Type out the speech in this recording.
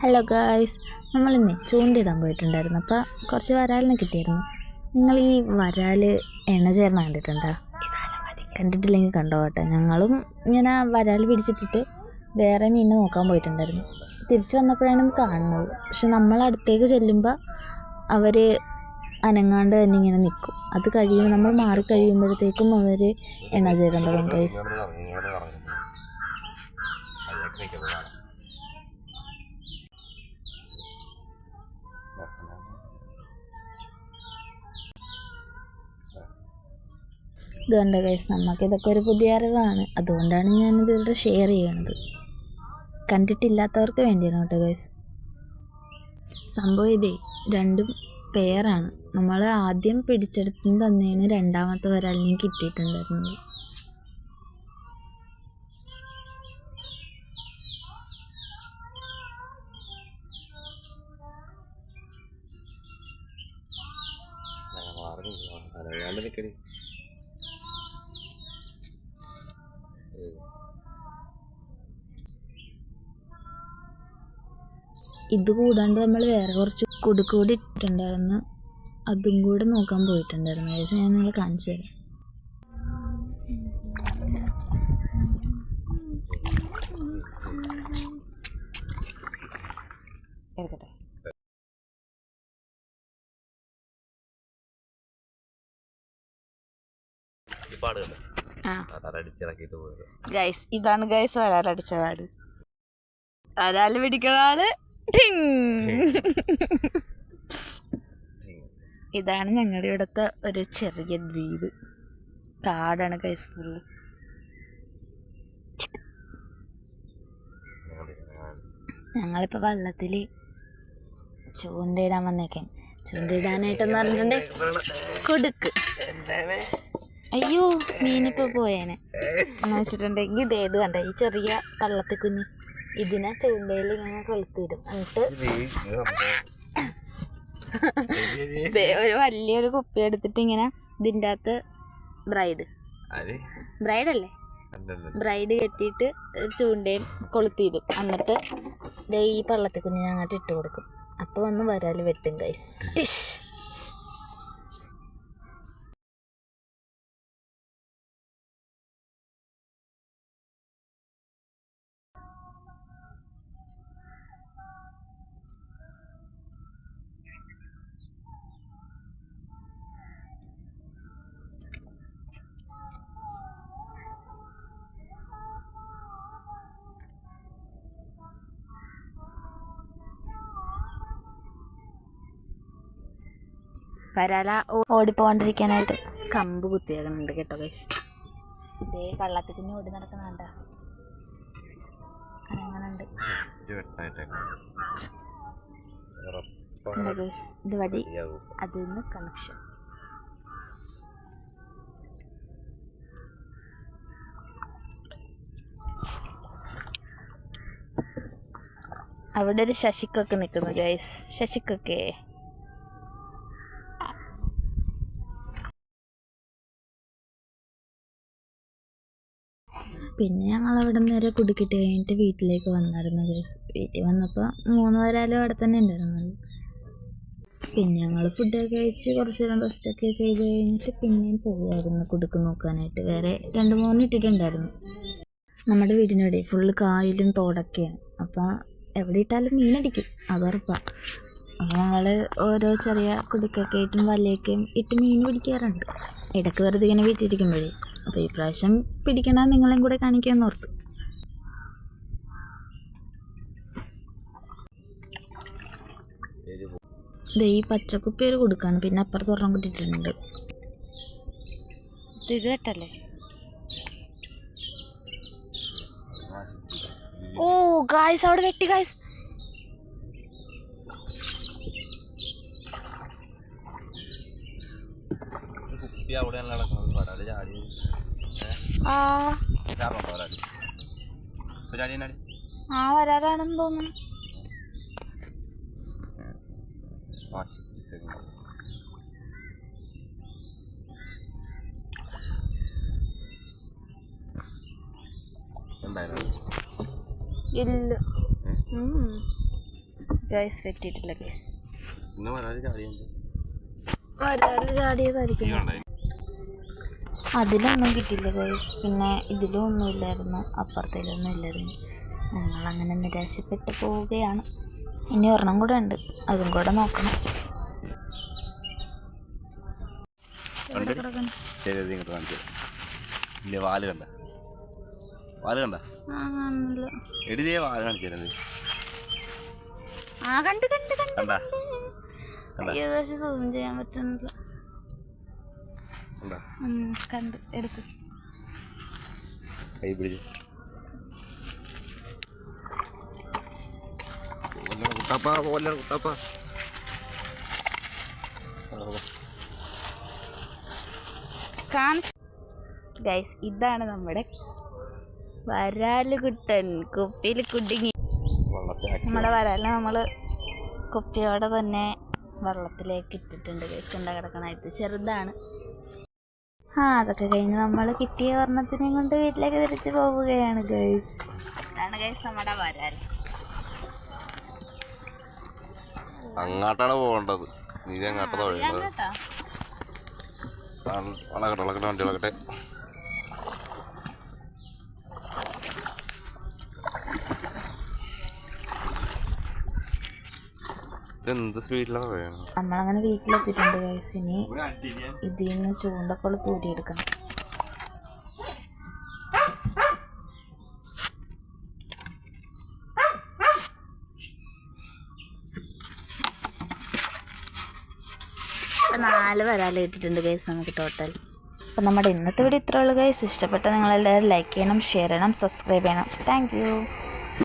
Hello guys, നമ്മളിന്നേ ചൂണ്ടിടാൻ പോയിട്ടുണ്ടായിരുന്നു. അപ്പോൾ കുറച്ച് വരാലിനെ കിട്ടിയിരുന്നു. നിങ്ങൾ ഈ വരാൽ ചേർന്ന് കണ്ടിട്ടുണ്ടോ? കണ്ടിട്ടില്ലെങ്കിൽ കണ്ടോ കേട്ടോ. ഞങ്ങളും ഇങ്ങനെ വരാൽ പിടിച്ചിട്ടിട്ട് വേറെ മീനിനെ നോക്കാൻ പോയിട്ടുണ്ടായിരുന്നു. തിരിച്ചു വന്നപ്പോഴാണ് കാണുന്നത്. പക്ഷെ നമ്മൾ അടുത്തേക്ക് ചെല്ലുമ്പോൾ അവർ അനങ്ങാണ്ട് തന്നെ ഇങ്ങനെ നിൽക്കും. അത് കഴിയുമ്പോൾ നമ്മൾ മാറി കഴിയുമ്പോഴത്തേക്കും അവർ ചേരാൻ തുടങ്ങും ഗൈസ്. ഇത് കണ്ട ഗൈസ്, നമുക്കിതൊക്കെ ഒരു പുതിയ അറിവാണ്. അതുകൊണ്ടാണ് ഞാനിതിവിടെ ഷെയർ ചെയ്യണത്. കണ്ടിട്ടില്ലാത്തവർക്ക് വേണ്ടിയാണ് കേട്ടോ ഗൈസ്. സംഭവം ഇതേ രണ്ടും പെയറാണ്. നമ്മൾ ആദ്യം പിടിച്ചെടുത്ത് തന്നെയാണ് രണ്ടാമത്തെ വരാലിനെയും കിട്ടിയിട്ടുണ്ടായിരുന്നത്. ഇത് കൂടാണ്ട് നമ്മൾ വേറെ കുറച്ച് കുടുക്ക് കൂടി ഇട്ടിട്ടുണ്ടായിരുന്നു. അതും കൂടെ നോക്കാൻ പോയിട്ടുണ്ടായിരുന്നു. അത് ഞാൻ നിങ്ങളെ കാണിച്ചു തരാം. എടുക്കട്ടെ. ഗൈസ്, ഇതാണ് ഗൈസ് വരാലടിച്ച പാട്. വരാല് പിടിക്കുന്ന ആള് ഇതാണ് ഞങ്ങളുടെ ഇവിടുത്തെ ഒരു ചെറിയ ദ്വീപ്. കാടാണ് ഗൈസ് ഫുള്ള്. ഞങ്ങളിപ്പോൾ വള്ളത്തിൽ ചൂണ്ടയിടാൻ വന്നേക്കാൻ. ചൂണ്ടയിടാനായിട്ടെന്ന് പറഞ്ഞിട്ടുണ്ട് കുടുക്ക്. അയ്യോ, മീനിപ്പോൾ പോയേനെ എന്ന് വെച്ചിട്ടുണ്ടെങ്കിൽ ഇതേത് കണ്ട ഈ ചെറിയ കള്ളത്തി കുഞ്ഞ് ഇതിനെ ചൂണ്ടയിൽ ഇങ്ങനെ കൊളുത്തിയിടും. എന്നിട്ട് ഒരു വലിയൊരു കുപ്പി എടുത്തിട്ട് ഇങ്ങനെ ഇതിൻ്റെ അകത്ത് ബ്രൈഡല്ലേ ബ്രൈഡ് കെട്ടിയിട്ട് ചൂണ്ടയും കൊളുത്തിയിടും. എന്നിട്ട് ഈ പള്ളത്തി കുഞ്ഞിനെ അങ്ങോട്ട് ഇട്ട് കൊടുക്കും. അപ്പോൾ വന്ന് വരാൽ വെട്ടും ഗൈസ്. വരാല ഓടിപ്പോകാണ്ടിരിക്കാനായിട്ട് കമ്പ് കുത്തിയേക്കുന്നുണ്ട് കേട്ടോ ഗൈസ്. ഇതേ കള്ളത്തിൽ കുഞ്ഞ് ഓടി നടക്കുന്നുണ്ട അങ്ങനുണ്ട് ഗൈസ്. ഇത് വഴി അതിൽ നിന്ന് കണക്ഷൻ. അവിടെ ഒരു ശശിക്കൊക്കെ നിൽക്കുന്നു ഗൈസ്. ശശിക്കൊക്കെ പിന്നെ ഞങ്ങൾ അവിടെ നേരെ കുടുക്കിട്ട് കഴിഞ്ഞിട്ട് വീട്ടിലേക്ക് വന്നായിരുന്നു ഗൈസ്. വീട്ടിൽ വന്നപ്പോൾ 3 വരാലും അവിടെ തന്നെ ഉണ്ടായിരുന്നത്. പിന്നെ ഞങ്ങൾ ഫുഡൊക്കെ കഴിച്ച് കുറച്ച് നേരം റെസ്റ്റൊക്കെ ചെയ്ത് കഴിഞ്ഞിട്ട് പിന്നെയും പോകുമായിരുന്നു കുടുക്ക് നോക്കാനായിട്ട്. വേറെ 2-3 ഇട്ടിട്ടുണ്ടായിരുന്നു. നമ്മുടെ വീടിനവിടെ ഫുള്ള് കായലും തോടൊക്കെയാണ്. അപ്പോൾ എവിടെ ഇട്ടാലും മീനടിക്കും, അത് ഉറപ്പാണ്. അപ്പോൾ ഞങ്ങൾ ഓരോ ചെറിയ കുടുക്കൊക്കെ ആയിട്ടും വലയൊക്കെയും ഇട്ട് മീൻ പിടിക്കാറുണ്ട് ഇടയ്ക്ക് വെറുതെ ഇങ്ങനെ വീട്ടിലിരിക്കുമ്പോഴേ. അപ്പോൾ ഈ പ്രാവശ്യം പിടിക്കണ നിങ്ങളെയും കൂടെ കാണിക്കാമെന്ന് ഓർത്തു. ഇത് ഈ പച്ചക്കുപ്പി ഒരു കൊടുക്കാണ്. പിന്നെ അപ്പുറത്ത് ഒരെണ്ണം കിട്ടിയിട്ടുണ്ട്. ഇത് കേട്ടല്ലേ? ഓ ഗായ്സ്, അവിടെ വെട്ടി ഗായ്സ്. വരാറാണെന്ന് തോന്നുന്നു. ഇല്ല. ഗൈസ് വെട്ടിയിട്ടില്ല ഗൈസ്. വരാല് ചാടിയതായിരിക്കും. അതിലൊന്നും കിട്ടിയില്ല ഗൈസ്. പിന്നെ ഇതിലും ഒന്നും ഇല്ലായിരുന്നു, അപ്പുറത്തേലൊന്നും ഇല്ലായിരുന്നു. ഞങ്ങളങ്ങനെ നിരാശപ്പെട്ട് പോവുകയാണ്. ഇനി ഒരെണ്ണം കൂടെ ഉണ്ട്, അതും കൂടെ നോക്കണം. വാല് കണ്ട സൂം ചെയ്യാൻ പറ്റുന്നില്ല. കണ്ട് എടുത്തു. ഗൈസ്, ഇതാണ് നമ്മുടെ വരാല് കുട്ടൻ. കുപ്പിയിൽ കുടുങ്ങി. നമ്മുടെ വരാല് നമ്മൾ കുപ്പിയോടെ തന്നെ വെള്ളത്തിലേക്ക് ഇട്ടിട്ടുണ്ട് ഗൈസ്. കണ്ട കിടക്കണായിട്ട് ചെറുതാണ്. അതൊക്കെ കഴിഞ്ഞ് നമ്മൾ കിട്ടിയ ഒരെണ്ണത്തിനെ കൊണ്ട് വീട്ടിലേക്ക് തിരിച്ച് പോവുകയാണ് ഗൈസ്. ഇതാണ് ഗൈസ് നമ്മുടെ വരാൽ. അങ്ങോട്ടാണ് പോകേണ്ടത്. നീ അങ്ങോട്ടാ വണ്ടികളൊക്കെ. എന്ത് സ്പീഡിലാണ് വേണം. നമ്മളങ്ങനെ വീട്ടിലെത്തിയിട്ടുണ്ട് ഗൈസ്. ഇനി ഇതിൽ നിന്ന് ചൂണ്ടക്കോള് പൂരിയെടുക്കണം. ഇപ്പം 4 വരാൽ ഇട്ടിട്ടുണ്ട് ഗൈസ് നമുക്ക് ടോട്ടൽ. അപ്പം നമ്മുടെ ഇന്നത്തെ വീഡിയോ ഇത്രയുള്ളൂ ഗൈസ്. ഇഷ്ടപ്പെട്ട നിങ്ങളെല്ലാവരും ലൈക്ക് ചെയ്യണം, ഷെയർ ചെയ്യണം, സബ്സ്ക്രൈബ് ചെയ്യണം. Thank you.